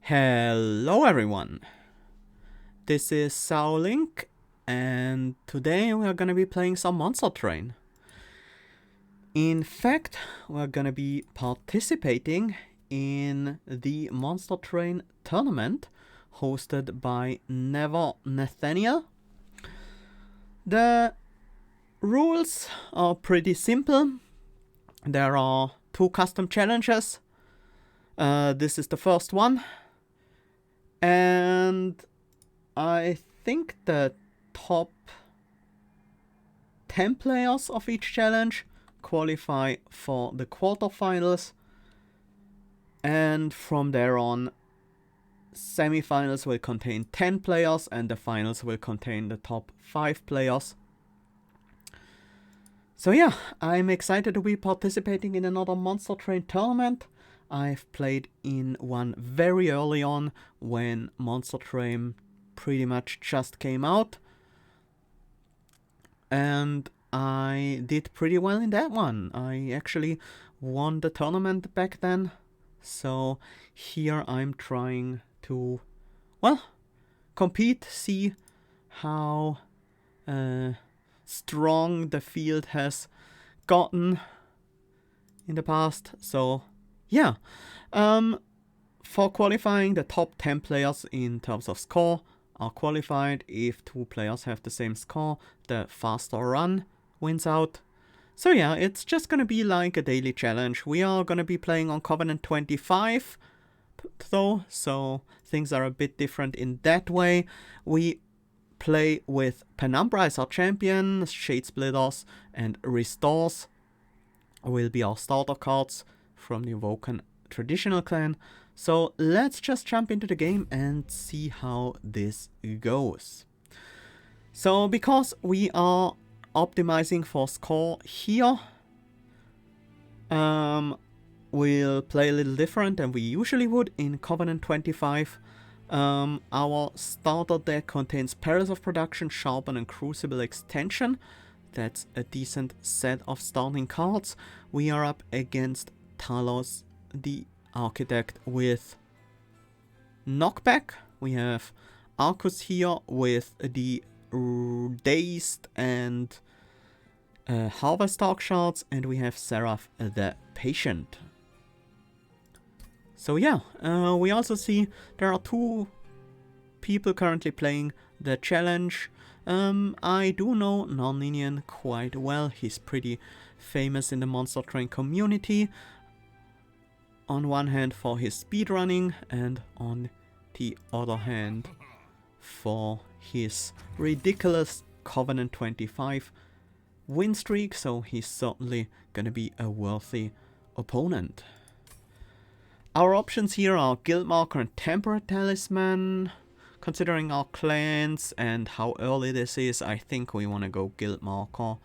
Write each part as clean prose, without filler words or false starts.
Hello everyone, this is Link, and today we are gonna be playing some Monster Train. In fact, we're gonna be participating in the Monster Train tournament hosted by Never Nathaniel. The rules are pretty simple. There are 2 custom challenges. This is the first one. And I think the top 10 players of each challenge qualify for the quarterfinals. And from there on, semifinals will contain 10 players and the finals will contain the top 5 players. So yeah, I'm excited to be participating in another Monster Train tournament. I've played in one very early on when Monster Train pretty much just came out. And I did pretty well in that one. I actually won the tournament back then. So here I'm trying to, well, compete, see how strong the field has gotten in the past. So yeah, for qualifying, the top 10 players in terms of score are qualified. If 2 players have the same score, the faster run wins out. So yeah, it's just gonna be like a daily challenge. We are gonna be playing on Covenant 25 though, so things are a bit different in that way. We play with Penumbra as our champion, Shade Splitters and Restores will be our starter cards from the Awoken traditional clan. So let's just jump into the game and see how this goes. So because we are optimizing for score here, we'll play a little different than we usually would in Covenant 25. Our starter deck contains Perils of Production, Sharpen and Crucible Extension. That's a decent set of starting cards. We are up against Talos the Architect with Knockback. We have Arcus here with the Dazed and Harvest Dark Shards, and we have Seraph the Patient. So yeah, we also see there are 2 people currently playing the challenge. I do know Noninian quite well. He's pretty famous in the Monster Train community. On one hand for his speedrunning and on the other hand for his ridiculous Covenant 25 win streak, so he's certainly gonna be a worthy opponent. Our options here are Guild Marker and Temperate Talisman. Considering our clans and how early this is, I think we want to go Guild Marker.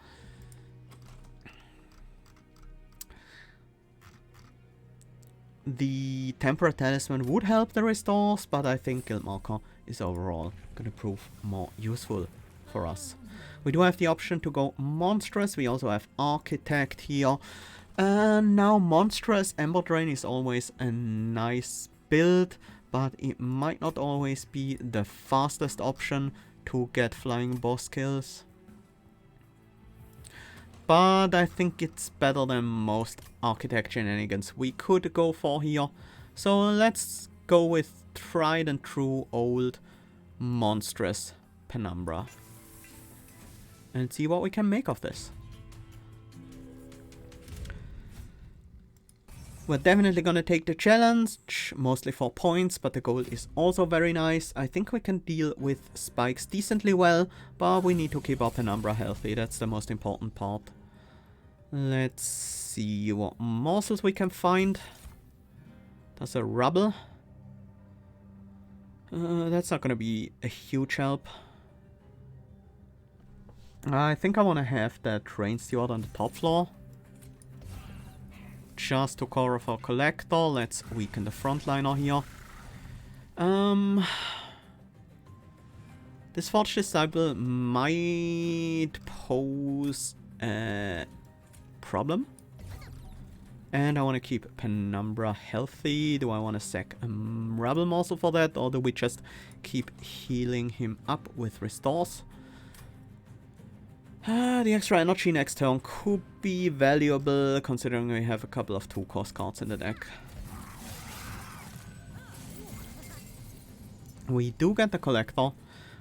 The Temperate Talisman would help the restores, but I think Guild Marker is overall going to prove more useful for us. We do have the option to go Monstrous. We also have Architect here. Now Monstrous Ember Drain is always a nice build, but it might not always be the fastest option to get flying boss kills. But I think it's better than most Architect shenanigans we could go for here. So let's go with tried and true old Monstrous Penumbra and see what we can make of this. We're definitely gonna take the challenge, mostly for points, but the gold is also very nice. I think we can deal with spikes decently well, but we need to keep our Penumbra healthy. That's the most important part. Let's see what morsels we can find. There's a rubble. That's not gonna be a huge help. I think I want to have the train steward on the top floor. Just to cover for Collector. Let's weaken the frontliner here. This Forge Disciple might pose a problem. And I want to keep Penumbra healthy. Do I want to sack a Rebel Morsel for that? Or do we just keep healing him up with restores? The extra energy next turn could be valuable, considering we have a couple of 2-cost cards in the deck. We do get the Collector.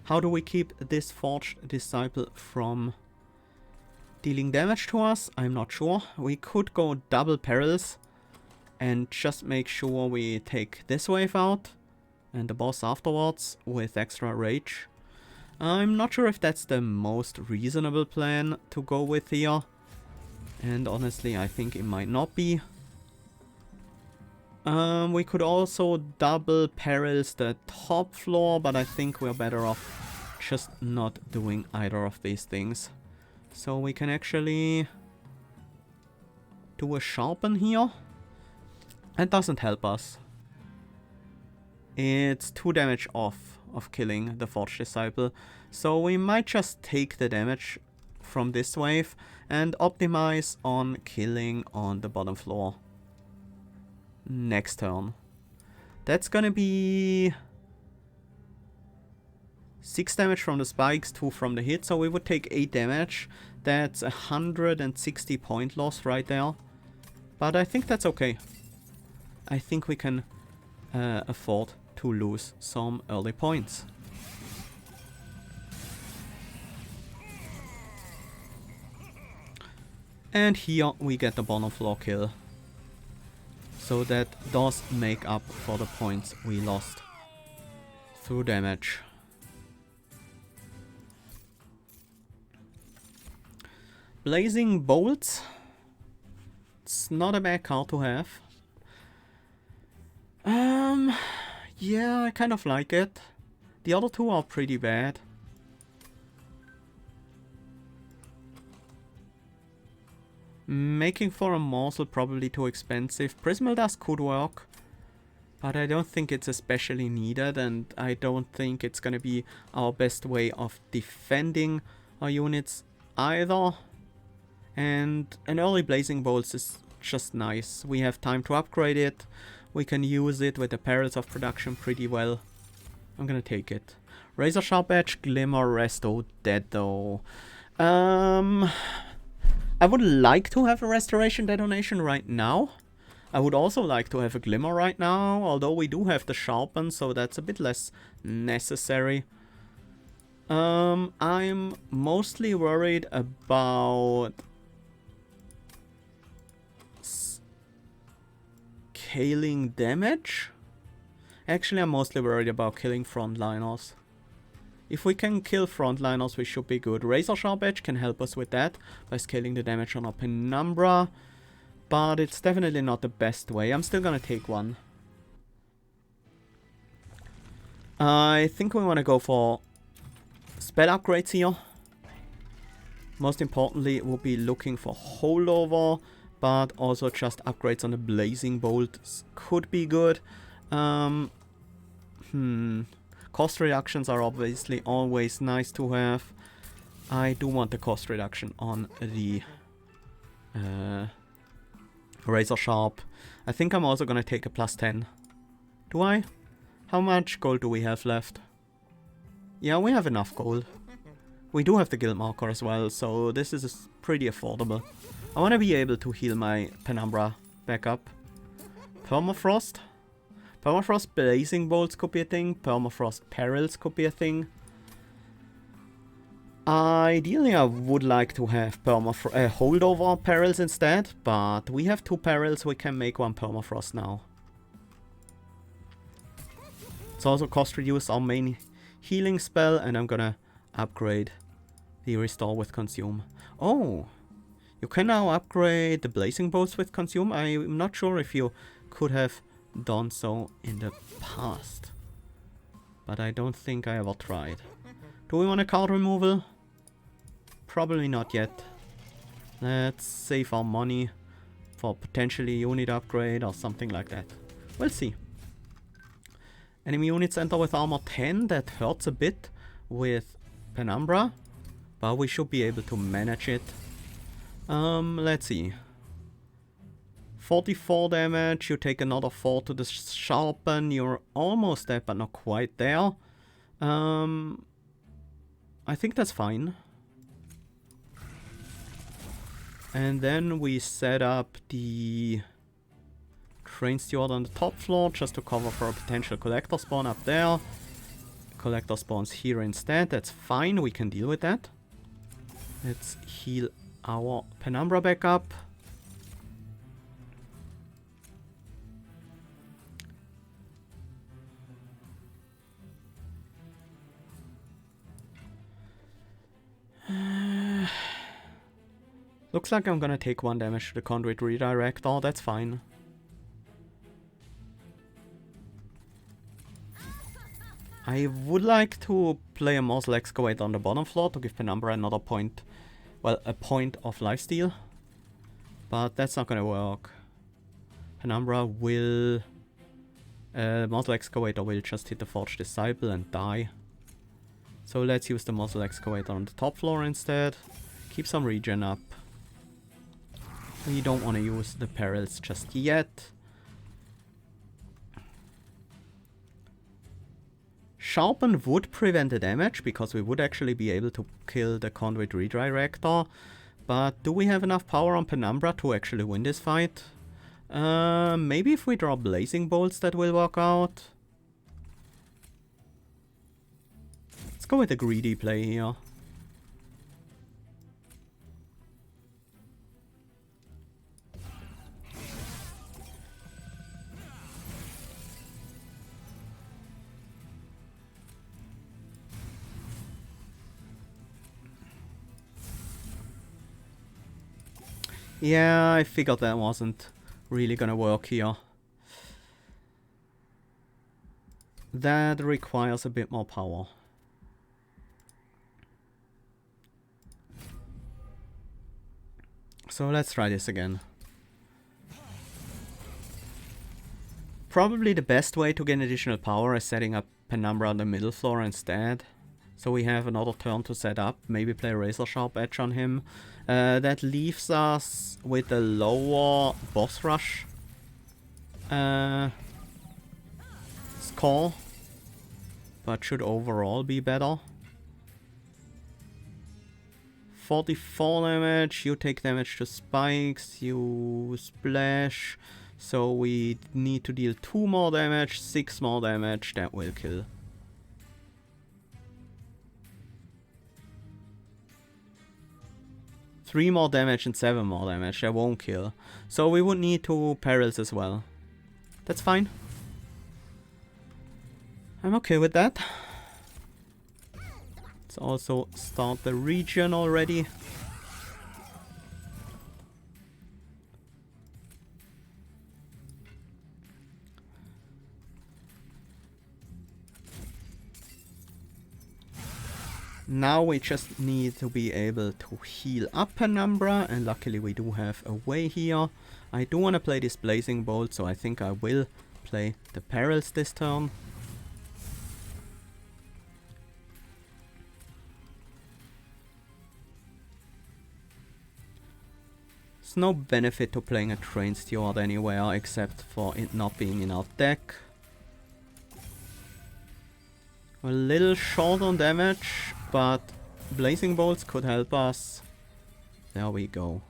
How do we keep this Forged Disciple from dealing damage to us? I'm not sure. We could go double Perils and just make sure we take this wave out and the boss afterwards with extra Rage. I'm not sure if that's the most reasonable plan to go with here. And honestly, I think it might not be. We could also double Perils the top floor, but I think we're better off just not doing either of these things. So we can actually do a Sharpen here. It doesn't help us. It's 2 damage off of killing the Forged Disciple. So we might just take the damage from this wave and optimize on killing on the bottom floor next turn. That's gonna be 6 damage from the spikes, 2 from the hit, so we would take 8 damage. That's 160 point loss right there. But I think that's okay. I think we can afford to lose some early points. And here we get the bottom floor kill. So that does make up for the points we lost through damage. Blazing Bolts. It's not a bad card to have. Yeah, I kind of like it. The other two are pretty bad. Making for a morsel probably too expensive. Prismal Dust could work, but I don't think it's especially needed, and I don't think it's gonna be our best way of defending our units either. And an early Blazing Bolts is just nice. We have time to upgrade it. We can use it with the Perils of Production pretty well. I'm gonna take it. Razor Sharp Edge, Glimmer, Resto, dead though. I would like to have a Restoration Detonation right now. I would also like to have a Glimmer right now, although we do have the Sharpen, so that's a bit less necessary. I'm mostly worried about scaling damage. Actually, I'm mostly worried about killing frontliners. If we can kill frontliners, we should be good. Razor Sharp Edge can help us with that by scaling the damage on our Penumbra, but it's definitely not the best way. I'm still gonna take one. I think we want to go for spell upgrades here. Most importantly, we'll be looking for Holdover, but also just upgrades on the Blazing Bolts could be good. Cost reductions are obviously always nice to have. I do want the cost reduction on the Razor Sharp. I think I'm also gonna take a +10. Do I? How much gold do we have left? Yeah, we have enough gold. We do have the guild marker as well, so this is pretty affordable. I want to be able to heal my Penumbra back up. Permafrost. Permafrost Blazing Bolts could be a thing. Permafrost Perils could be a thing. Ideally, I would like to have Holdover Perils instead, but we have 2 Perils, we can make 1 Permafrost now. It's also cost reduce our main healing spell, and I'm gonna upgrade the Restore with Consume. Oh, you can now upgrade the Blazing Bolts with Consume. I'm not sure if you could have done so in the past, but I don't think I ever tried. Do we want a card removal? Probably not yet. Let's save our money for potentially unit upgrade or something like that. We'll see. Enemy units enter with armor 10. That hurts a bit with Penumbra, but we should be able to manage it. Let's see. 44 damage, you take another 4 to the sharpen, you're almost there but not quite there. I think that's fine. And then we set up the train steward on the top floor just to cover for a potential collector spawn up there. Collector spawns here instead, that's fine, we can deal with that. Let's heal our Penumbra back up. Looks like I'm gonna take 1 damage to the conduit redirector, that's fine. I would like to play a morsel excavate on the bottom floor to give Penumbra another point, well, a point of lifesteal. But that's not gonna work. Penumbra will... morsel excavator will just hit the Forged Disciple and die. So let's use the morsel excavator on the top floor instead. Keep some regen up. We don't want to use the perils just yet. Sharpen would prevent the damage, because we would actually be able to kill the conduit redirector. But do we have enough power on Penumbra to actually win this fight? Maybe if we draw blazing bolts that will work out. Let's go with a greedy play here. Yeah, I figured that wasn't really gonna work here. That requires a bit more power. So let's try this again. Probably the best way to gain additional power is setting up Penumbra on the middle floor instead. So we have another turn to set up, maybe play Razor Sharp Edge on him. That leaves us with a lower boss rush score, but should overall be better. 44 damage, you take damage to spikes, you splash, so we need to deal 2 more damage, 6 more damage, that will kill. Three more damage and 7 more damage, that won't kill. So we would need 2 perils as well. That's fine. I'm okay with that. Let's also start the region already. Now we just need to be able to heal up Penumbra, and luckily we do have a way here. I do want to play this Blazing Bolt, so I think I will play the perils this turn. There's no benefit to playing a Train Steward anywhere except for it not being in our deck. A little short on damage, but Blazing Bolts could help us. There we go.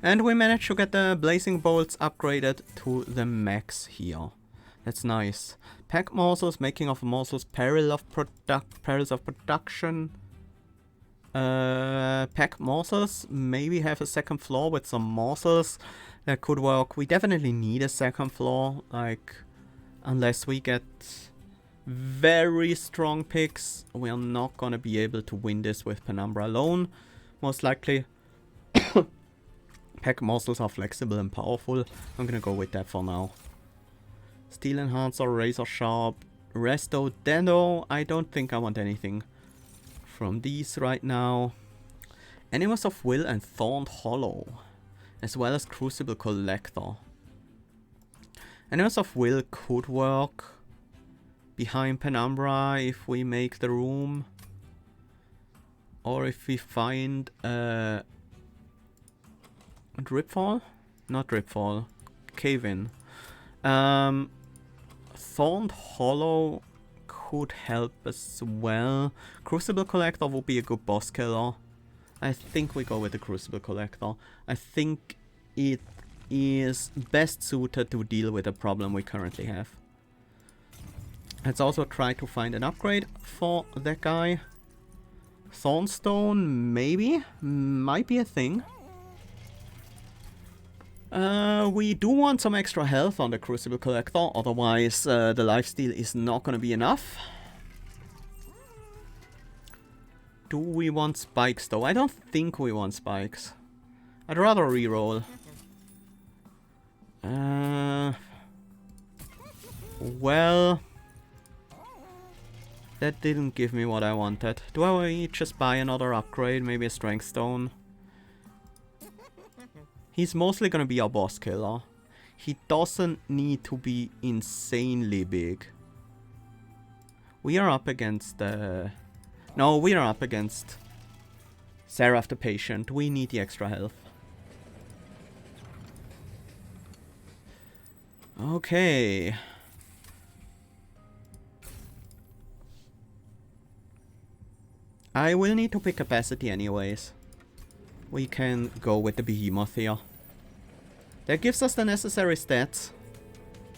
And we managed to get the Blazing Bolts upgraded to the max here. That's nice. Pack morsels, making of morsels, perils of production. Pack morsels, maybe have a second floor with some morsels. That could work. We definitely need a second floor, like, unless we get very strong picks, we are not gonna be able to win this with Penumbra alone, most likely. Pack morsels are flexible and powerful. I'm gonna go with that for now. Steel Enhancer, Razor Sharp, Resto, Dendo. I don't think I want anything from these right now. Animals of Will and Thorned Hollow, as well as Crucible Collector. Animals of Will could work behind Penumbra if we make the room, or if we find a Dripfall? Not Dripfall. Cave-in. Thorned Hollow could help as well. Crucible Collector would be a good boss killer. I think we go with the Crucible Collector. I think it is best suited to deal with the problem we currently have. Let's also try to find an upgrade for that guy. Thornstone, maybe? Might be a thing. We do want some extra health on the Crucible Collector, otherwise the lifesteal is not gonna be enough. Do we want spikes though? I don't think we want spikes. I'd rather reroll. Well, that didn't give me what I wanted. Do I just buy another upgrade? Maybe a Strength Stone? He's mostly gonna be our boss killer. He doesn't need to be insanely big. We are up against no, we are up against Seraph the Patient. We need the extra health. Okay. I will need to pick capacity anyways. We can go with the Behemoth here. That gives us the necessary stats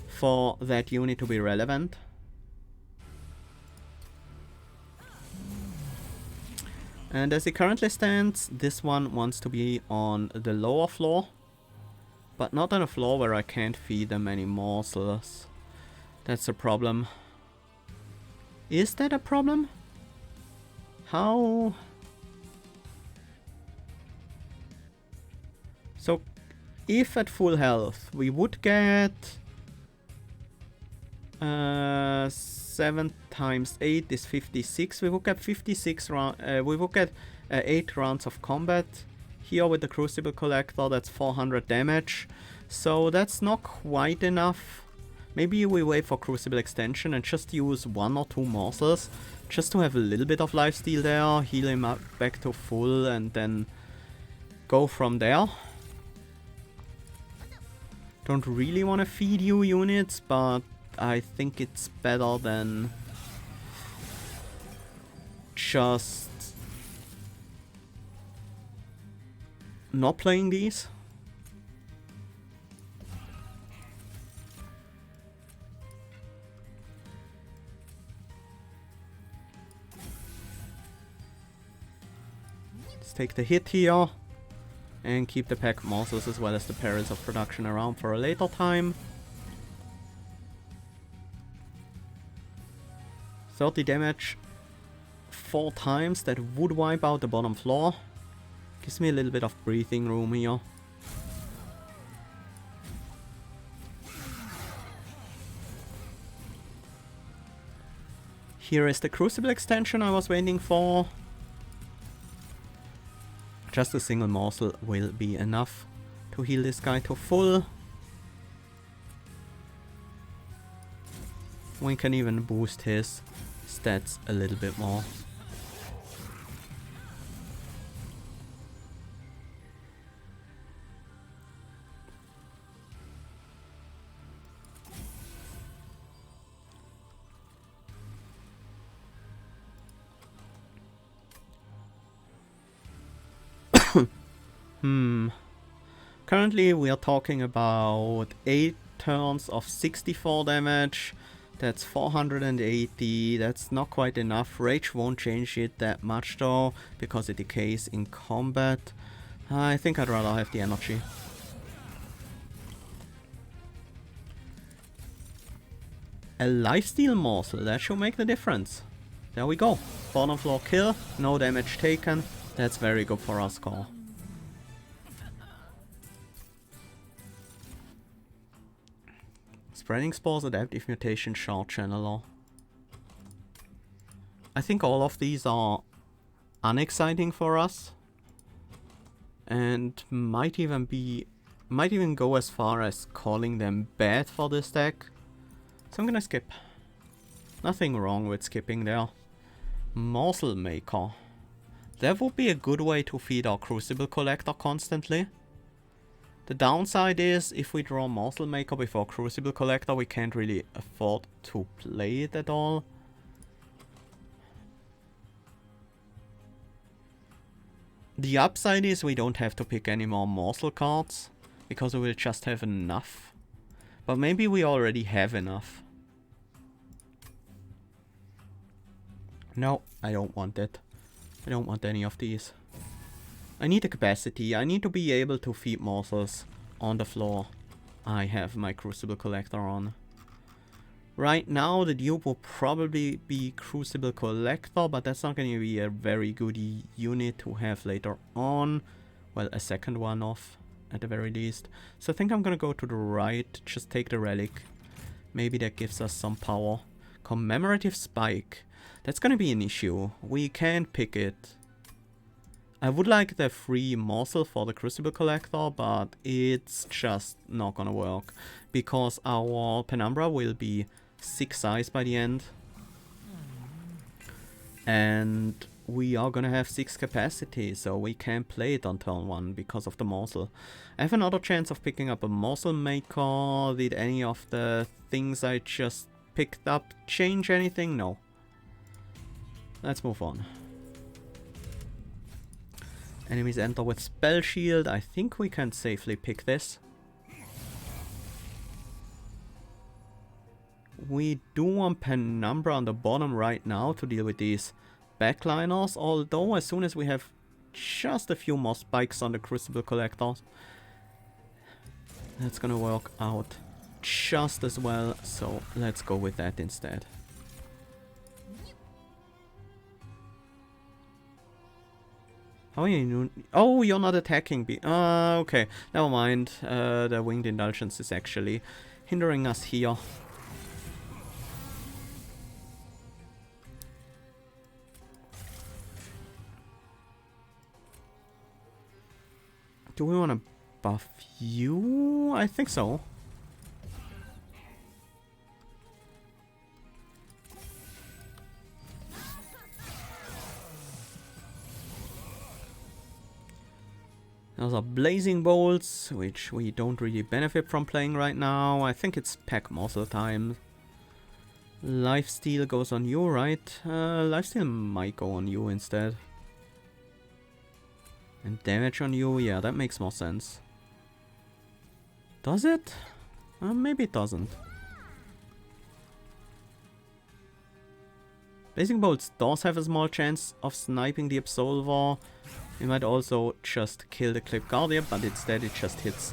for that unit to be relevant. And as it currently stands, this one wants to be on the lower floor, but not on a floor where I can't feed them any morsels. That's a problem. Is that a problem? How? So, if at full health, we would get 7 times 8 is 56. We would get 56 rounds. We would get 8 rounds of combat. Here with the Crucible Collector, that's 400 damage. So that's not quite enough. Maybe we wait for Crucible Extension and just use 1 or 2 morsels, just to have a little bit of lifesteal there, heal him up back to full, and then go from there. Don't really want to feed you units, but I think it's better than just not playing these. Let's take the hit here and keep the pack morsels as well as the perils of production around for a later time. 30 damage 4 times, that would wipe out the bottom floor. Gives me a little bit of breathing room here. Here is the Crucible Extension I was waiting for. Just a single morsel will be enough to heal this guy to full. We can even boost his stats a little bit more. Currently we are talking about 8 turns of 64 damage. That's 480. That's not quite enough. Rage won't change it that much though, because it decays in combat. I think I'd rather have the energy. A lifesteal morsel, that should make the difference. There we go. Bottom floor kill, no damage taken. That's very good for our score. Spreading Spores, Adaptive Mutation, Short Channeler. I think all of these are unexciting for us. And might even go as far as calling them bad for this deck. So I'm gonna skip. Nothing wrong with skipping there. Morsel Maker. That would be a good way to feed our Crucible Collector constantly. The downside is, if we draw Morsel Maker before Crucible Collector, we can't really afford to play it at all. The upside is we don't have to pick any more Morsel cards, because we will just have enough. But maybe we already have enough. No, I don't want it. I don't want any of these. I need the capacity. I need to be able to feed morsels on the floor. I have my Crucible Collector on. Right now the dupe will probably be Crucible Collector, but that's not going to be a very good unit to have later on. Well, a second one off at the very least. So I think I'm going to go to the right, just take the relic. Maybe that gives us some power. Commemorative Spike. That's going to be an issue. We can't pick it. I would like the free morsel for the Crucible Collector, but it's just not gonna work. Because our Penumbra will be 6 size by the end. And we are gonna have 6 capacity, so we can't play it on turn 1 because of the morsel. I have another chance of picking up a Morsel Maker. Did any of the things I just picked up change anything? No. Let's move on. Enemies enter with Spell Shield. I think we can safely pick this. We do want Penumbra on the bottom right now to deal with these backliners, although as soon as we have just a few more spikes on the Crucible Collector, that's gonna work out just as well, so let's go with that instead. How are you? Oh, you're not attacking me. Okay. Never mind. The Winged Indulgence is actually hindering us here. Do we want to buff you? I think so. Those are Blazing Bolts, which we don't really benefit from playing right now. I think it's Pack Morsel time. Lifesteal goes on you, right? Lifesteal might go on you instead. And damage on you, yeah, that makes more sense. Does it? Maybe it doesn't. Blazing Bolts does have a small chance of sniping the Absolver. We might also just kill the Clip Guardian, but instead it just hits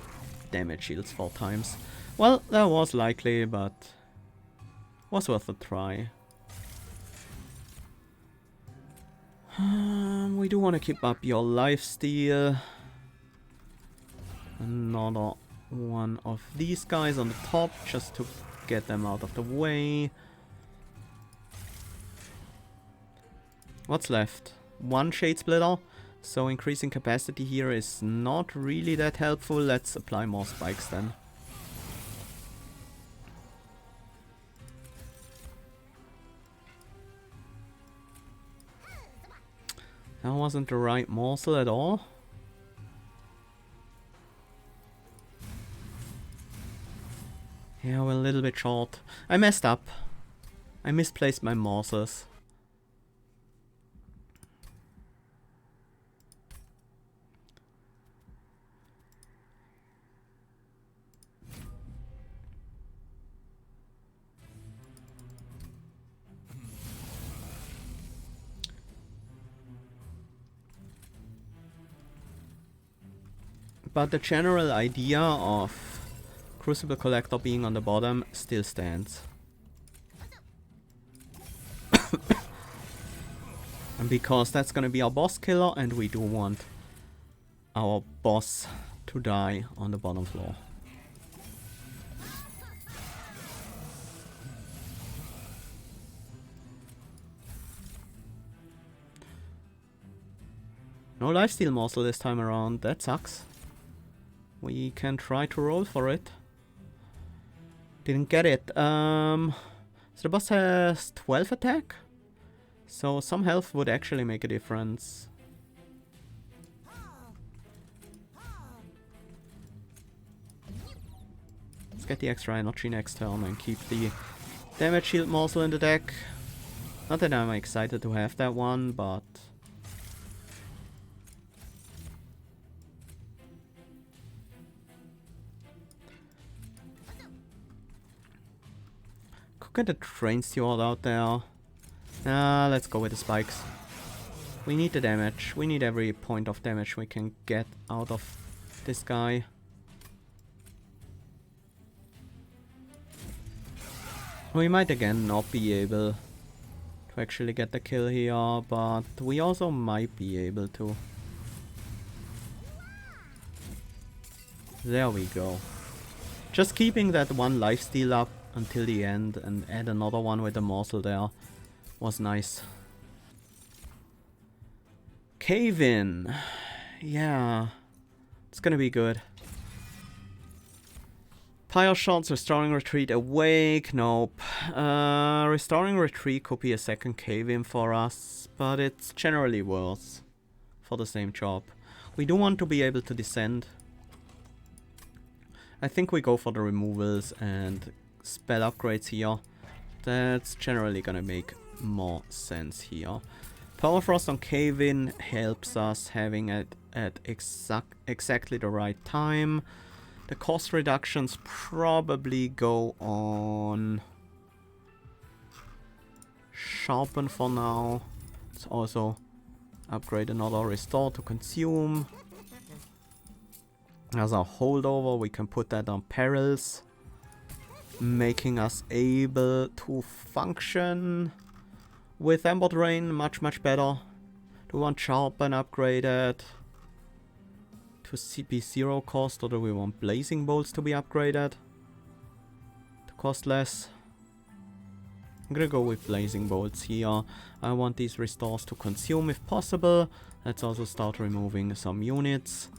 damage shields 4 times. Well, that was likely, but was worth a try. We do want to keep up your lifesteal. Another one of these guys on the top, just to get them out of the way. What's left? 1 Shade Splitter. So increasing capacity here is not really that helpful. Let's apply more spikes then. That wasn't the right morsel at all. Yeah, we're a little bit short. I messed up. I misplaced my morsels. But the general idea of Crucible Collector being on the bottom still stands. And because that's gonna be our boss killer, and we do want our boss to die on the bottom floor. No lifesteal morsel this time around, that sucks. We can try to roll for it. Didn't get it. So the boss has 12 attack. So some health would actually make a difference. Let's get the extra energy next turn and keep the damage shield morsel in the deck. Not that I'm excited to have that one, but... could get a train steward out there. Let's go with the spikes. We need the damage. We need every point of damage we can get out of this guy. We might again not be able to actually get the kill here, but we also might be able to. There we go. Just keeping that one lifesteal up until the end and add another one with the morsel there was nice. Cave in. Yeah, it's gonna be good. Pyre shots, restoring retreat, awake, nope. Restoring retreat could be a second cave in for us, but it's generally worse for the same job. We do want to be able to descend. I think we go for the removals and spell upgrades here. That's generally gonna make more sense here. Permafrost on cave in helps us having it at exactly the right time. The cost reductions probably go on sharpen for now. Let's also upgrade another restore to consume. As a holdover, we can put that on perils, making us able to function with Ember Drain much better. Do we want sharpen upgraded to CP0 cost, or do we want Blazing Bolts to be upgraded to cost less? I'm gonna go with Blazing Bolts here. I want these restores to consume if possible. Let's also start removing some units.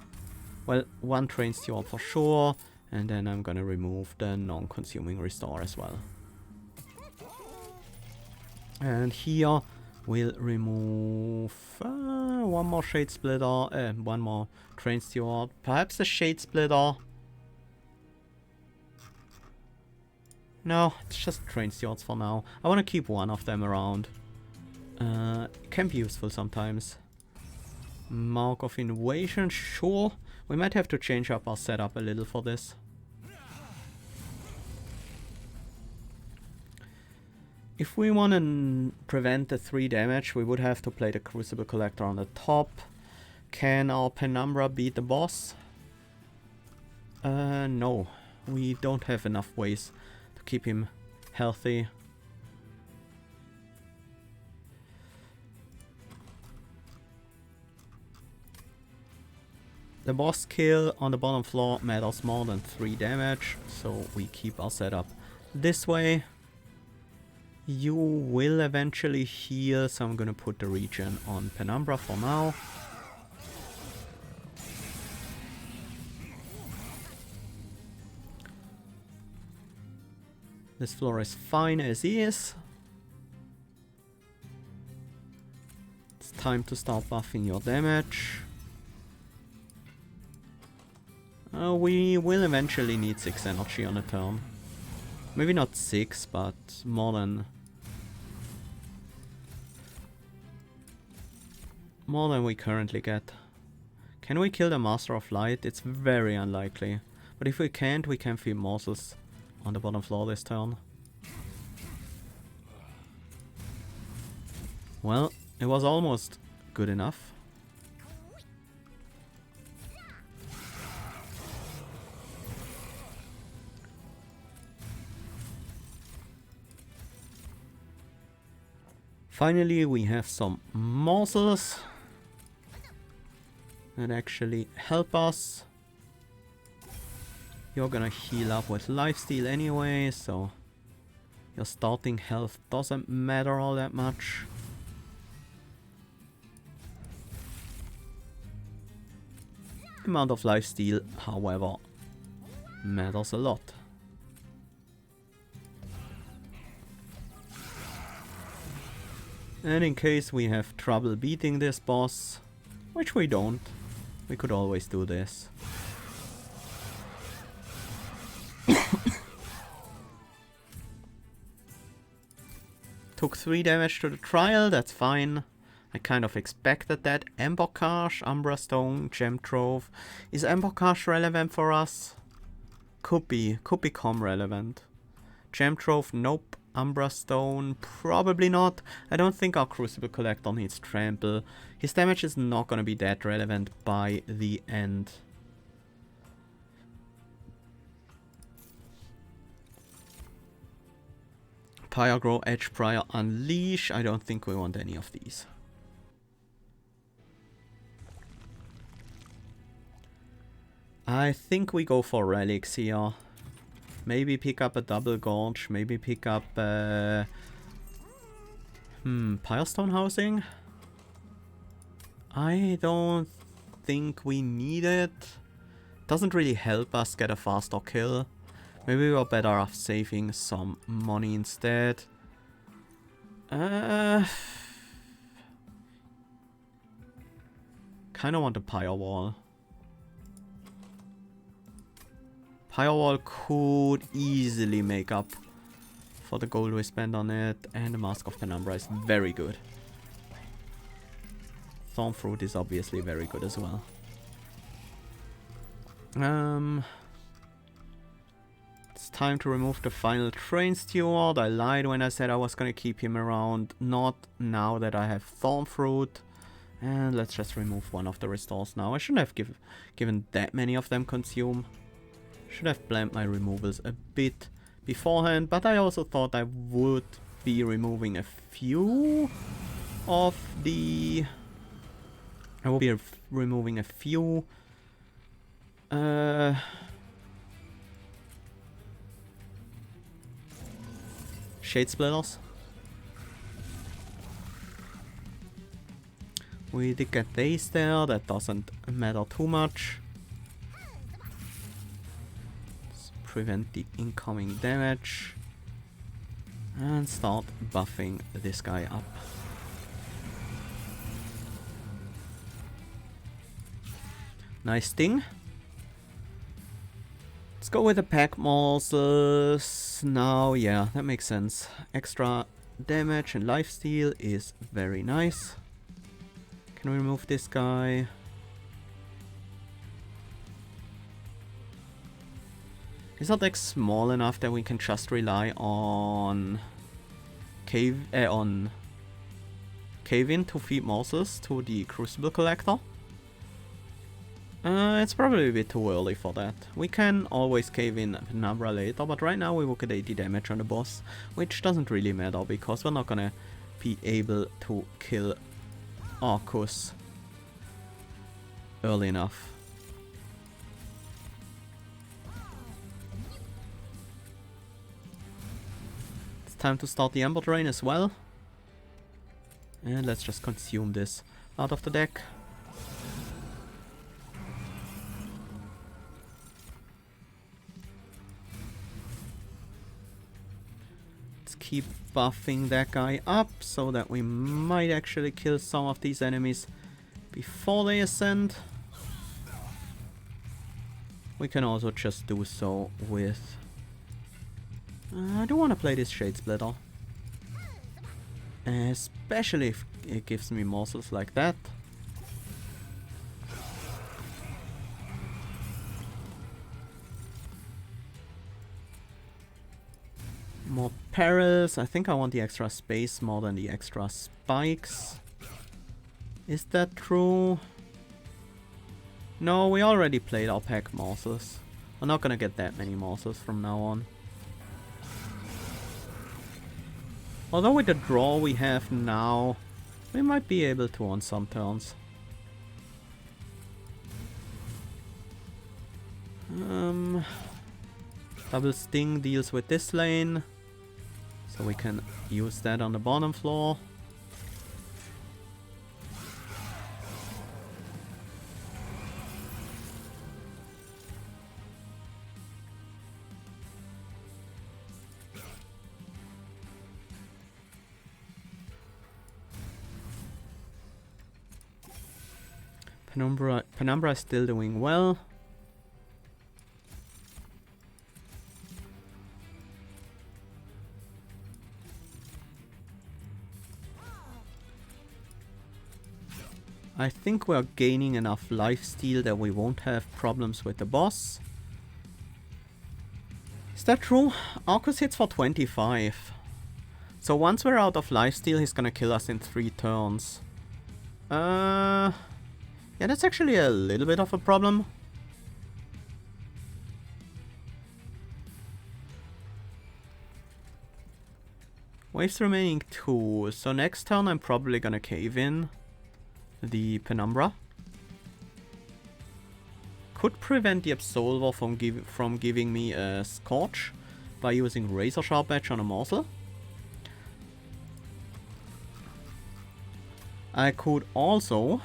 Well, one train steward for sure, and then I'm gonna remove the non-consuming restore as well. And here we'll remove one more Shade Splitter, one more Train Steward, perhaps a Shade Splitter. No, it's just Train Stewards for now. I want to keep one of them around. It can be useful sometimes. Mark of Invasion, sure. We might have to change up our setup a little for this. If we want to prevent the 3 damage, we would have to play the Crucible Collector on the top. Can our Penumbra beat the boss? No. We don't have enough ways to keep him healthy. The boss kill on the bottom floor matters more than 3 damage, so we keep our setup this way. You will eventually heal, so I'm gonna put the regen on Penumbra for now. This floor is fine as is. It's time to start buffing your damage. We will eventually need 6 energy on a turn. Maybe not 6, but more than we currently get. Can we kill the Master of Light? It's very unlikely. But if we can't, we can feed morsels on the bottom floor this turn. Well, it was almost good enough. Finally, we have some morsels that actually help us. You're gonna heal up with lifesteal anyway, so your starting health doesn't matter all that much. Amount of lifesteal, however, matters a lot. And in case we have trouble beating this boss, which we don't, we could always do this. Took 3 damage to the trial, that's fine. I kind of expected that. Embocage, Umbra Stone, Gem Trove. Is Embocage relevant for us? Could be. Could become relevant. Gem Trove, nope. Umbra Stone, probably not. I don't think our Crucible Collector needs Trample. His damage is not gonna be that relevant by the end. Pyrogrow, Edge Prior, Unleash. I don't think we want any of these. I think we go for relics here. Maybe pick up a Double Gorge. Maybe pick up Firestone Housing. I don't think we need it. Doesn't really help us get a faster kill. Maybe we're better off saving some money instead. Kinda want a Pyre Wall. Pyre Wall could easily make up for the gold we spent on it. And the Mask of Penumbra is very good. Thorn Fruit is obviously very good as well. It's time to remove the final Train Steward. I lied when I said I was gonna keep him around. Not now that I have Thorn Fruit. And let's just remove one of the restores now. I shouldn't have given that many of them consume. Should have planned my removals a bit beforehand, but I also thought I would be removing a few of the... I will be removing a few Shade Splitters. We did get these there, that doesn't matter too much. Let's prevent the incoming damage. And start buffing this guy up. Nice thing. Let's go with the pack morsels. Now, yeah, that makes sense. Extra damage and lifesteal is very nice. Can we remove this guy? Is that like small enough that we can just rely on cave-in to feed morsels to the Crucible Collector? It's probably a bit too early for that. We can always cave in Umbra later, but right now we will get 80 damage on the boss, which doesn't really matter because we're not gonna be able to kill Arcus early enough. It's time to start the Ember Drain as well. And let's just consume this out of the deck. Keep buffing that guy up so that we might actually kill some of these enemies before they ascend. We can also just do so with... I don't want to play this Shade Splitter. Especially if it gives me morsels like that. More perils. I think I want the extra space more than the extra spikes. Is that true? No, we already played our pack morsels. We're not gonna get that many morsels from now on. Although with the draw we have now, we might be able to on some turns. Double Sting deals with this lane. So we can use that on the bottom floor. Penumbra is still doing well. I think we are gaining enough lifesteal that we won't have problems with the boss. Is that true? Arcus hits for 25. So once we're out of lifesteal, he's gonna kill us in 3 turns. Yeah, that's actually a little bit of a problem. Waves remaining 2, so next turn I'm probably gonna cave in the Penumbra. Could prevent the Absolver from giving me a Scorch by using Razor Sharp Edge on a morsel. I could also...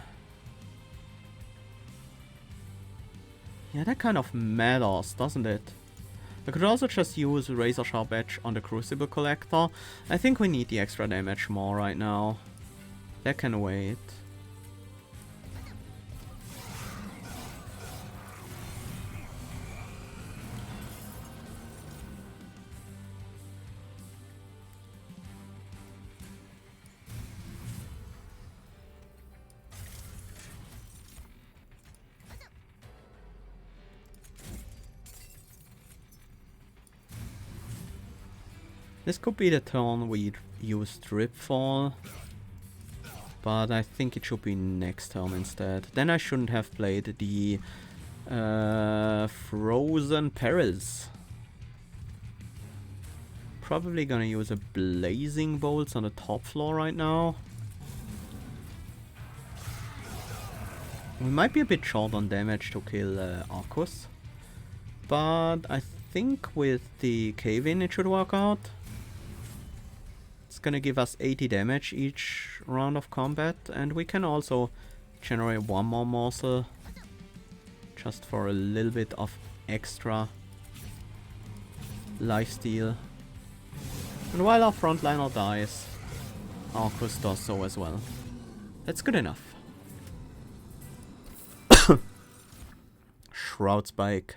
Yeah, that kind of matters, doesn't it? I could also just use Razor Sharp Edge on the Crucible Collector. I think we need the extra damage more right now. That can wait. This could be the turn we use Dripfall, but I think it should be next turn instead. Then I shouldn't have played the Frozen Perils. Probably gonna use a Blazing Bolts on the top floor right now. We might be a bit short on damage to kill Arcus, but I think with the cave-in it should work out. It's gonna give us 80 damage each round of combat, and we can also generate one more morsel just for a little bit of extra lifesteal. And while our frontliner dies, Arcus does so as well. That's good enough. Shroud Spike.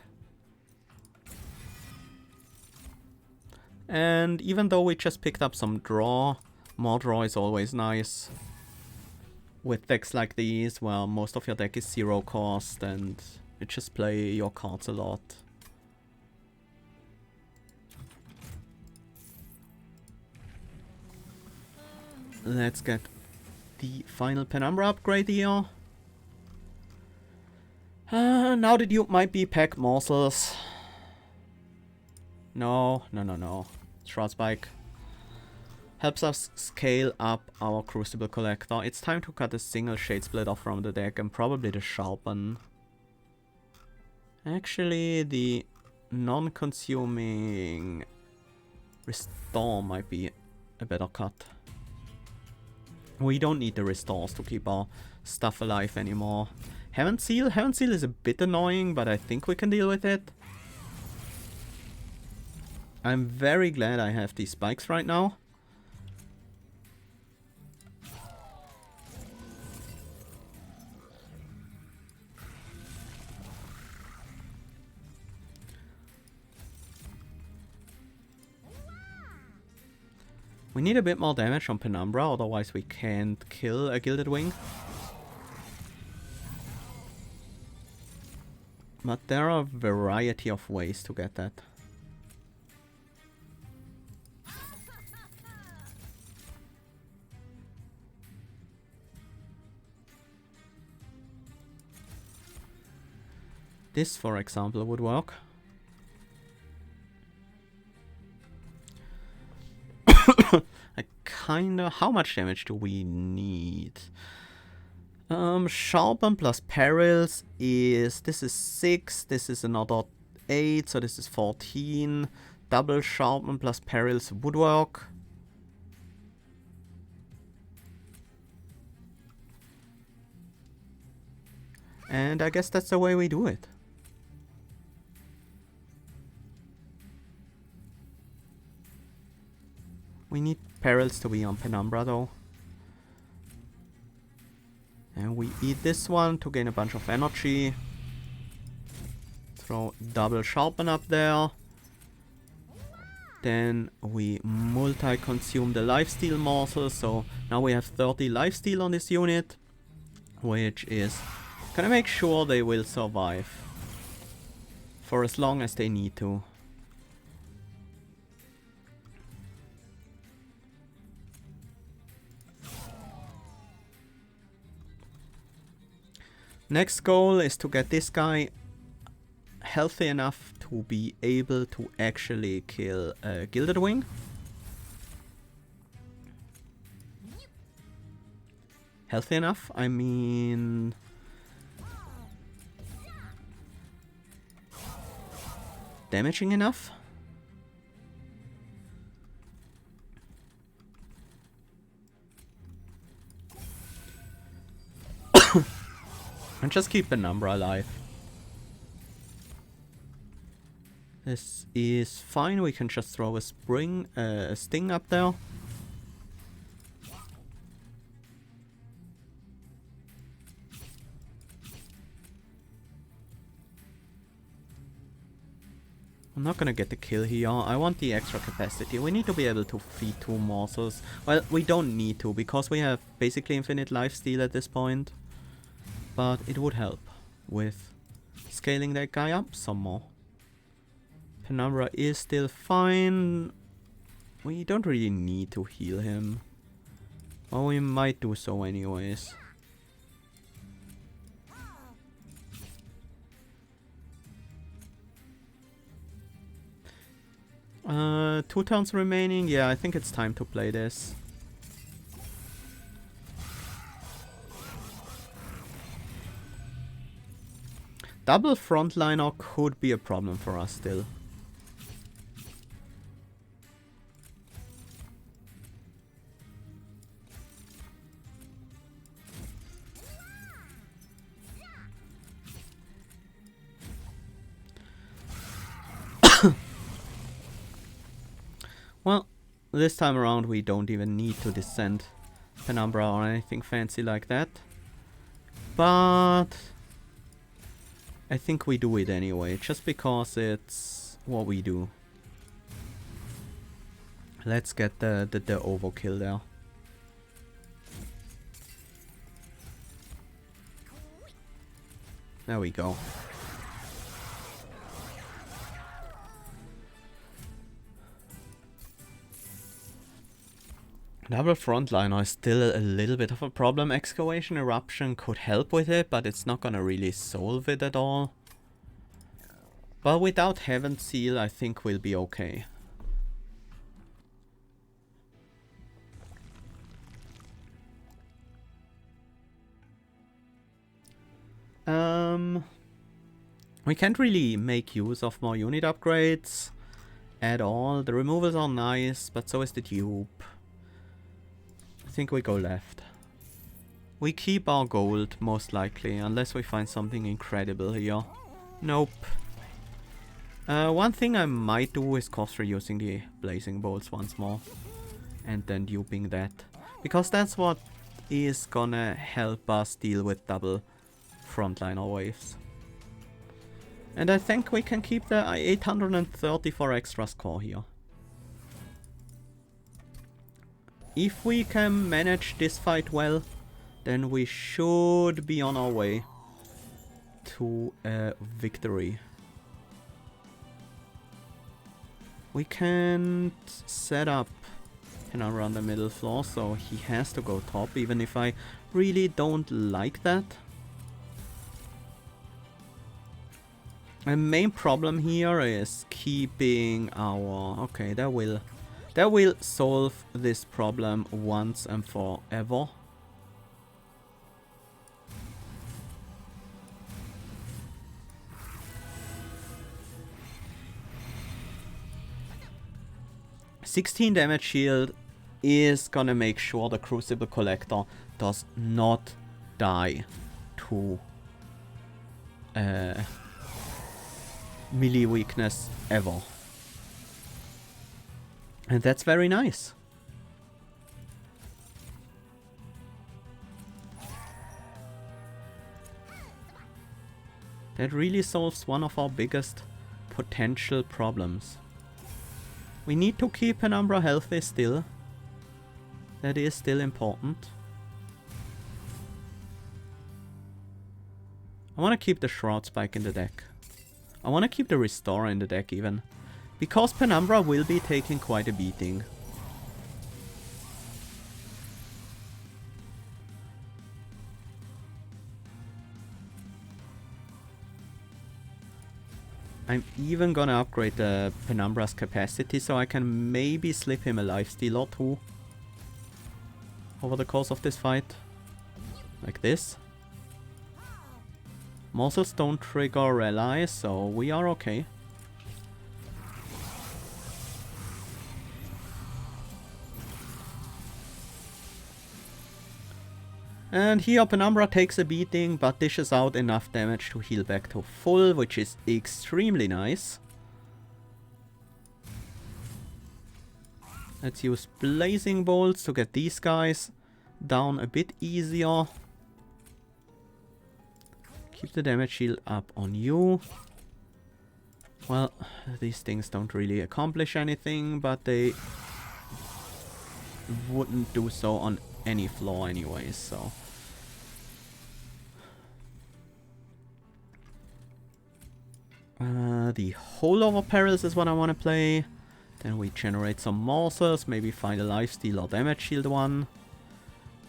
And even though we just picked up some draw, more draw is always nice. With decks like these, where most of your deck is 0 cost and you just play your cards a lot. Let's get the final Penumbra upgrade here. Now the Duke might be pack morsels. No. Shroud Spike helps us scale up our Crucible Collector. It's time to cut a single Shade Splitter from the deck and probably the Sharpen. Actually, the non-consuming Restore might be a better cut. We don't need the Restores to keep our stuff alive anymore. Heaven Seal? Heaven Seal is a bit annoying, but I think we can deal with it. I'm very glad I have these spikes right now. We need a bit more damage on Penumbra, otherwise we can't kill a Gilded Wing. But there are a variety of ways to get that. This, for example, would work. How much damage do we need? Sharpen plus Perils is, this is 6, this is another 8, so this is 14. Double Sharpen plus Perils would work. And I guess that's the way we do it. We need Perils to be on Penumbra though. And we eat this one to gain a bunch of energy. Throw double Sharpen up there. Then we multi-consume the lifesteal morsel, so now we have 30 lifesteal on this unit. which is gonna make sure they will survive for as long as they need to. Next goal is to get this guy healthy enough to be able to actually kill a Gilded Wing. Healthy enough? I mean... damaging enough? And just keep the number alive. This is fine, we can just throw a sting up there. I'm not gonna get the kill here. I want the extra capacity. We need to be able to feed 2 morsels. Well, we don't need to, because we have basically infinite lifesteal at this point. But it would help with scaling that guy up some more. Penumbra is still fine. We don't really need to heal him. Or we might do so anyways. Two turns remaining. Yeah, I think it's time to play this. Double frontliner could be a problem for us still. Well, this time around we don't even need to descend Penumbra or anything fancy like that. But I think we do it anyway, just because it's what we do. Let's get the overkill there. There we go. Double frontliner is still a little bit of a problem. Excavation Eruption could help with it, but it's not gonna really solve it at all. But without Heaven Seal, I think we'll be okay. We can't really make use of more unit upgrades at all. The removals are nice, but so is the dupe. I think we go left. We keep our gold, most likely, unless we find something incredible here. Nope. One thing I might do is cost reducing the blazing bolts once more. And then duping that. Because that's what is gonna help us deal with double frontliner waves. And I think we can keep the 834 extra score here. If we can manage this fight well, then we should be on our way to a victory. We can't set up Penumbra on the middle floor, so he has to go top, even if I really don't like that. My main problem here is keeping our... Okay, that will solve this problem once and forever. $16 damage shield is gonna make sure the Crucible Collector does not die to melee weakness ever. And that's very nice. That really solves one of our biggest potential problems. We need to keep Penumbra healthy still. That is still important. I want to keep the Shroud Spike in the deck. I want to keep the Restorer in the deck even. Because Penumbra will be taking quite a beating. I'm even gonna upgrade the Penumbra's capacity so I can maybe slip him a lifesteal or two over the course of this fight. Like this. Morsels don't trigger rally, so we are okay. And here Penumbra takes a beating, but dishes out enough damage to heal back to full, which is extremely nice. Let's use Blazing Bolts to get these guys down a bit easier. Keep the damage shield up on you. Well, these things don't really accomplish anything, but they wouldn't do so on any floor anyways, so... the Holdover Perils is what I want to play. Then we generate some morsels, maybe find a lifesteal or damage shield one.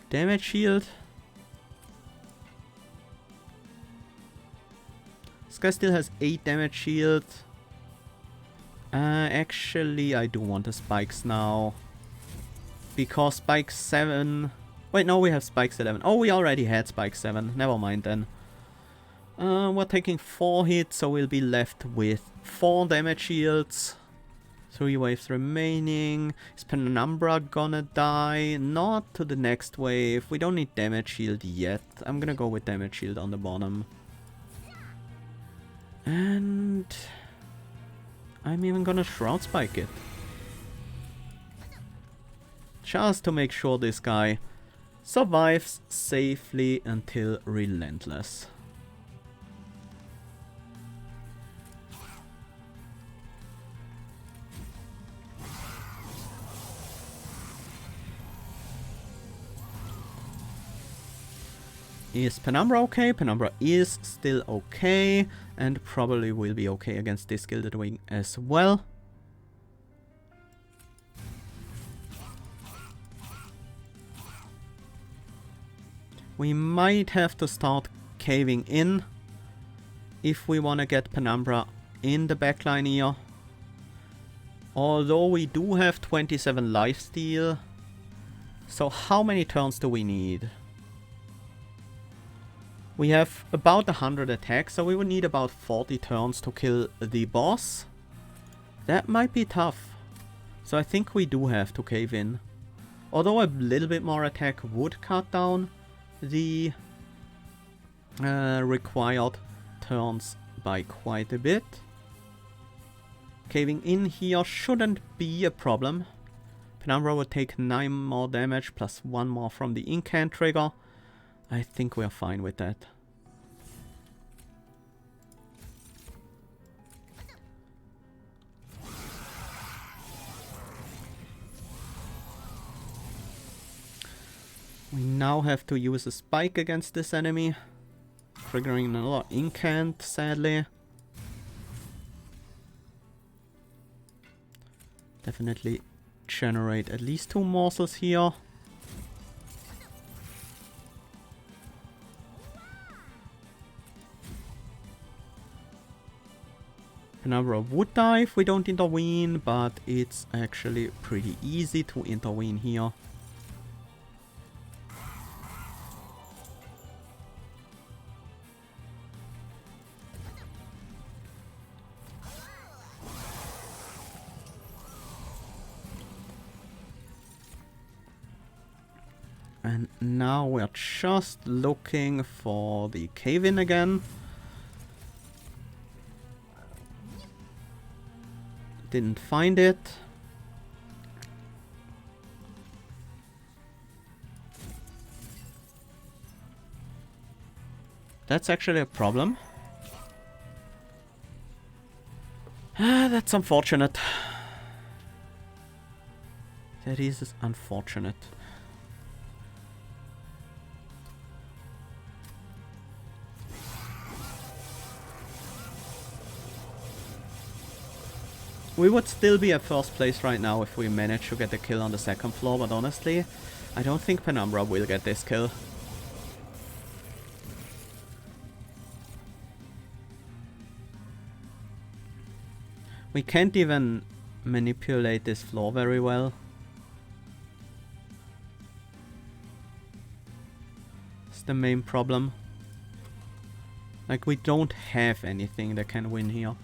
Damage shield. This guy still has 8 damage shield. Actually, I do want the spikes now. Because Spike 7... Wait, no, we have Spikes 11. Oh, we already had Spike 7. Never mind then. We're taking 4 hits, so we'll be left with 4 damage shields. 3 waves remaining. Is Penumbra gonna die? Not to the next wave. We don't need damage shield yet. I'm gonna go with damage shield on the bottom. And... I'm even gonna Shroud Spike it. Just to make sure this guy survives safely until Relentless. Is Penumbra okay? Penumbra is still okay, and probably will be okay against this Gilded Wing as well. We might have to start caving in if we want to get Penumbra in the backline here. Although we do have 27 lifesteal. So how many turns do we need? We have about 100 attack, so we would need about 40 turns to kill the boss. That might be tough. So I think we do have to cave in. Although a little bit more attack would cut down the required turns by quite a bit. Caving in here shouldn't be a problem. Penumbra would take 9 more damage plus 1 more from the incant trigger. I think we're fine with that. We now have to use a spike against this enemy, triggering another incant, sadly. Definitely generate at least 2 morsels here. Penumbra would die if we don't intervene, but it's actually pretty easy to intervene here. And now we're just looking for the cave-in again. Didn't find it. That's actually a problem. That's unfortunate. That is unfortunate. We would still be at first place right now if we manage to get the kill on the second floor, but honestly, I don't think Penumbra will get this kill. We can't even manipulate this floor very well. It's the main problem. Like, we don't have anything that can win here.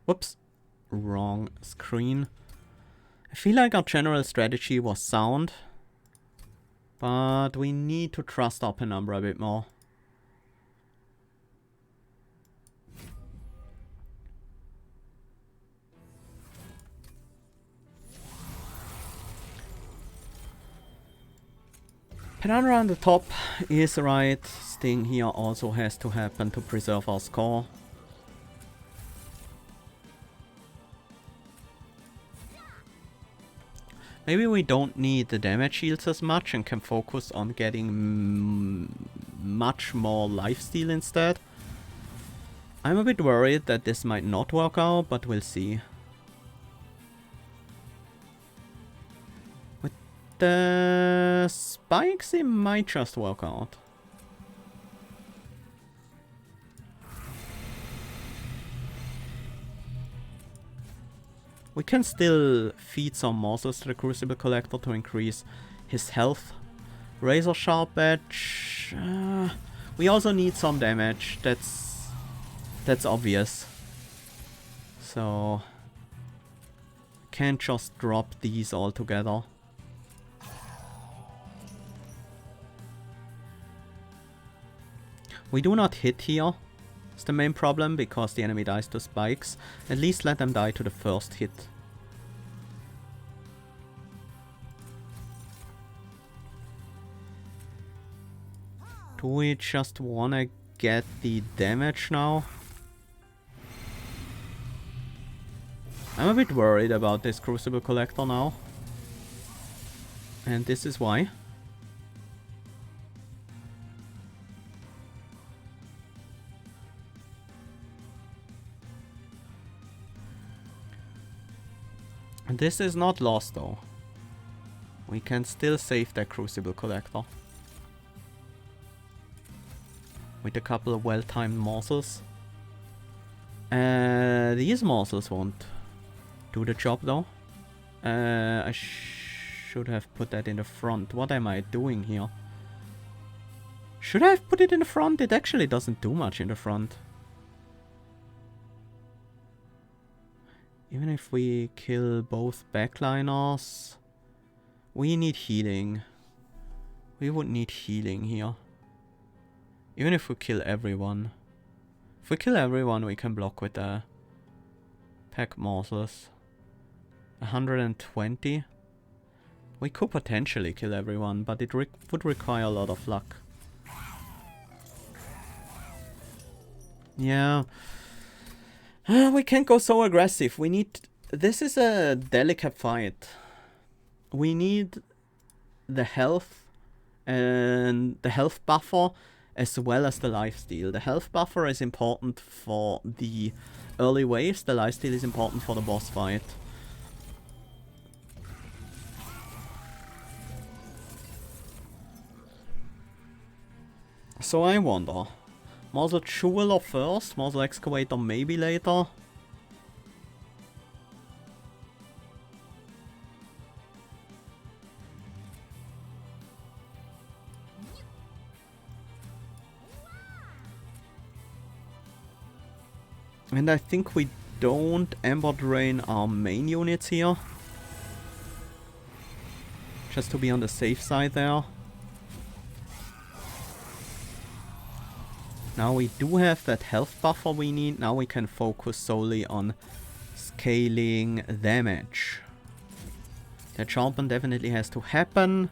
Whoops. Wrong screen. I feel like our general strategy was sound, but we need to trust our Penumbra a bit more. Penumbra on the top is right. Sting here also has to happen to preserve our score. Maybe we don't need the damage shields as much and can focus on getting much more lifesteal instead. I'm a bit worried that this might not work out, but we'll see. With the spikes, it might just work out. We can still feed some morsels to the Crucible Collector to increase his health. Razor Sharp Edge. We also need some damage. That's obvious. So can't just drop these all together. We do not hit here. It's the main problem because the enemy dies to spikes. At least let them die to the first hit. Do we just wanna get the damage now? I'm a bit worried about this Crucible Collector now. And this is why. And this is not lost though. We can still save that Crucible Collector. With a couple of well-timed morsels. These morsels won't do the job though. I should have put that in the front. What am I doing here? Should I have put it in the front? It actually doesn't do much in the front. Even if we kill both backliners, we need healing. We would need healing here. Even if we kill everyone. If we kill everyone, we can block with the pack morsels. 120. We could potentially kill everyone, but it would require a lot of luck. Yeah. We can't go so aggressive. We need... This is a delicate fight. We need the health and the health buffer as well as the lifesteal. The health buffer is important for the early waves. The lifesteal is important for the boss fight. So I wonder... Morsel Jeweler first, Morsel Excavator maybe later. And I think we don't Ember Drain our main units here. Just to be on the safe side there. Now we do have that health buffer we need. Now we can focus solely on scaling damage. That sharpen definitely has to happen.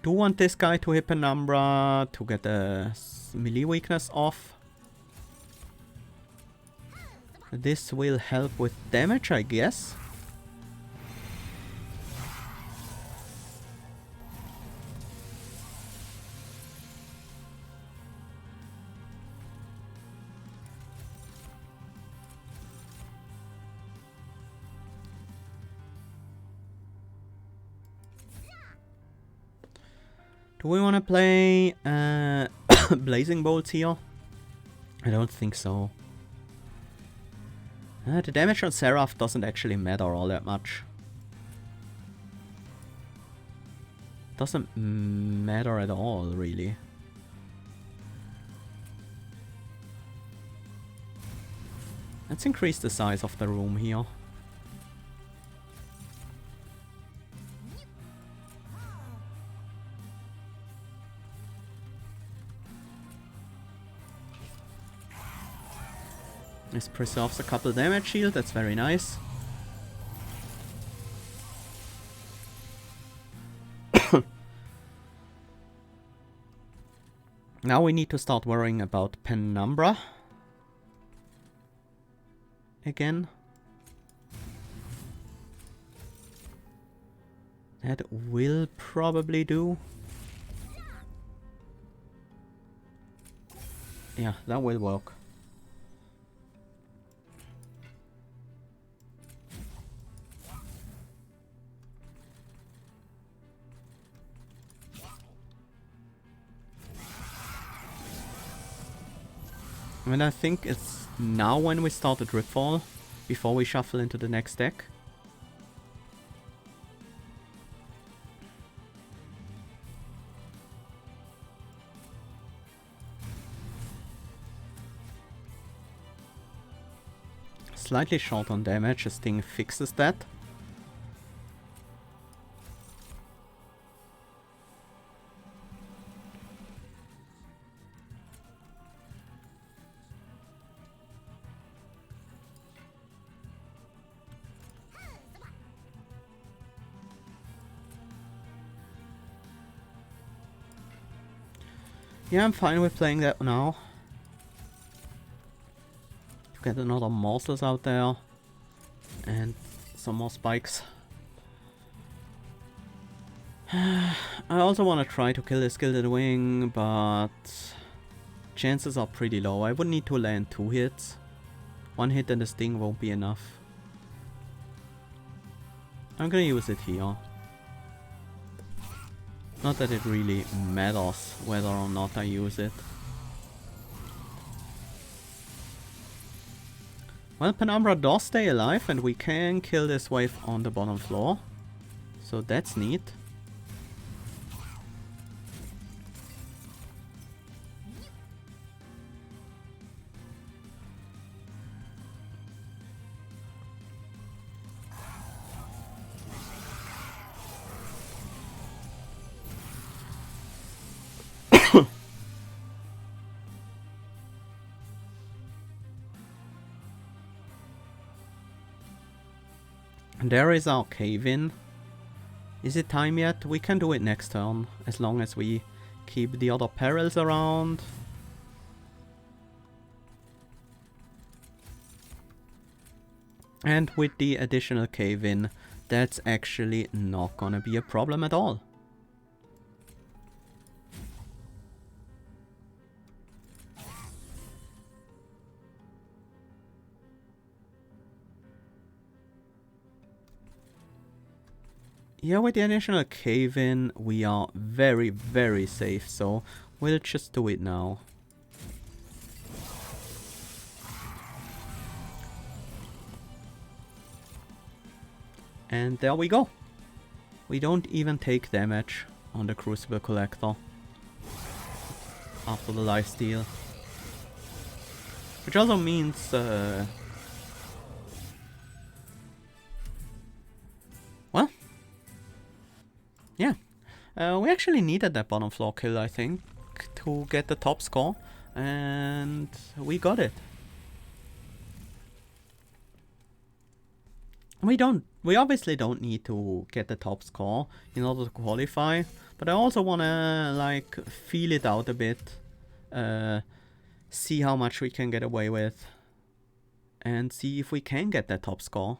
Do want this guy to hit Penumbra to get the melee weakness off. This will help with damage, I guess. Do we want to play Blazing Bolts here? I don't think so. The damage on Seraph doesn't actually matter all that much. Doesn't matter at all, really. Let's increase the size of the room here. This preserves a couple damage shield, that's very nice. Now we need to start worrying about Penumbra. Again. That will probably do. Yeah, that will work. I mean, I think it's now when we start the Dripfall, before we shuffle into the next deck. Slightly short on damage, this thing fixes that. Yeah, I'm fine with playing that now. To get another morsels out there. And some more spikes. I also want to try to kill this Gilded Wing, but chances are pretty low. I would need to land 2 hits. 1 hit and the sting won't be enough. I'm gonna use it here. Not that it really matters whether or not I use it. Well, Penumbra does stay alive and we can kill this wave on the bottom floor. So that's neat. There is our cave-in. Is it time yet? We can do it next turn, as long as we keep the other perils around. And with the additional cave-in, that's actually not gonna be a problem at all. Yeah, with the additional cave-in, we are very, very safe, so we'll just do it now. And there we go. We don't even take damage on the Crucible Collector after the lifesteal. Which also means... well... yeah. We actually needed that bottom floor kill, I think, to get the top score. And we got it. We obviously don't need to get the top score in order to qualify, but I also wanna like feel it out a bit, see how much we can get away with, and see if we can get that top score,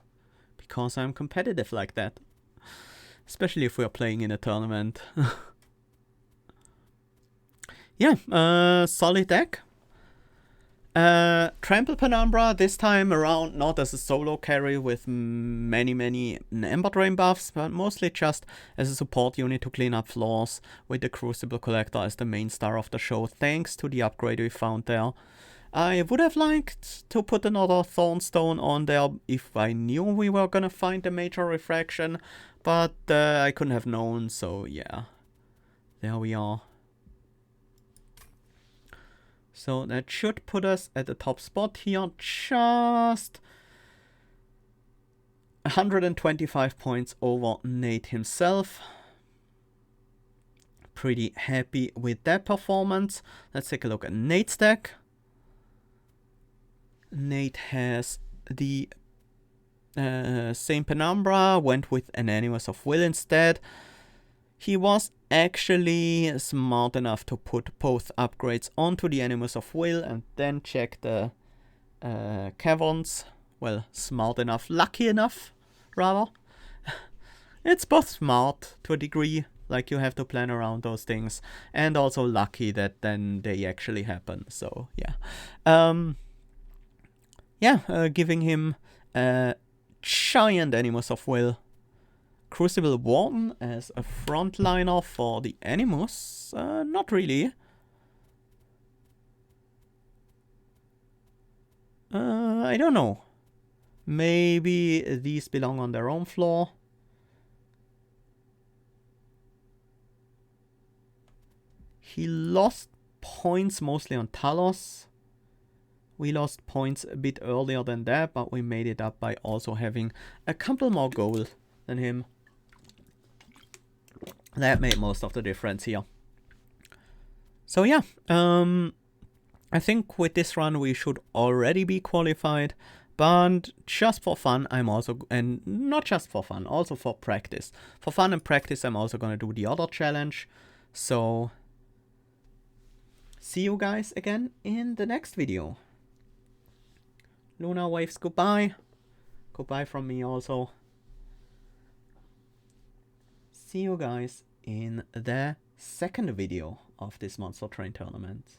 because I'm competitive like that, especially if we're playing in a tournament. Yeah, solid deck. Trample Penumbra, this time around not as a solo carry with many Ember Drain buffs, but mostly just as a support unit to clean up flaws, with the Crucible Collector as the main star of the show, thanks to the upgrade we found there. I would have liked to put another Thornstone on there if I knew we were gonna find a major refraction, but I couldn't have known, so yeah. There we are. So that should put us at the top spot here, just 125 points over Nate himself. Pretty happy with that performance. Let's take a look at Nate's deck. Nate has the same Penumbra, went with an Animus of Will instead. He was actually smart enough to put both upgrades onto the Animus of Will and then check the caverns. Well, smart enough, lucky enough, rather. It's both smart to a degree, like you have to plan around those things, and also lucky that then they actually happen, so yeah. Giving him a giant Animus of Will. Crucible Warden as a frontliner for the Animus? Not really. I don't know. Maybe these belong on their own floor. He lost points mostly on Talos. We lost points a bit earlier than that, but we made it up by also having a couple more gold than him. That made most of the difference here. So yeah, I think with this run we should already be qualified, but just for fun I'm also, and not just for fun, also for practice. For fun and practice I'm also gonna do the other challenge. So see you guys again in the next video. Luna waves goodbye. Goodbye from me also. See you guys in the second video of this Monster Train tournament.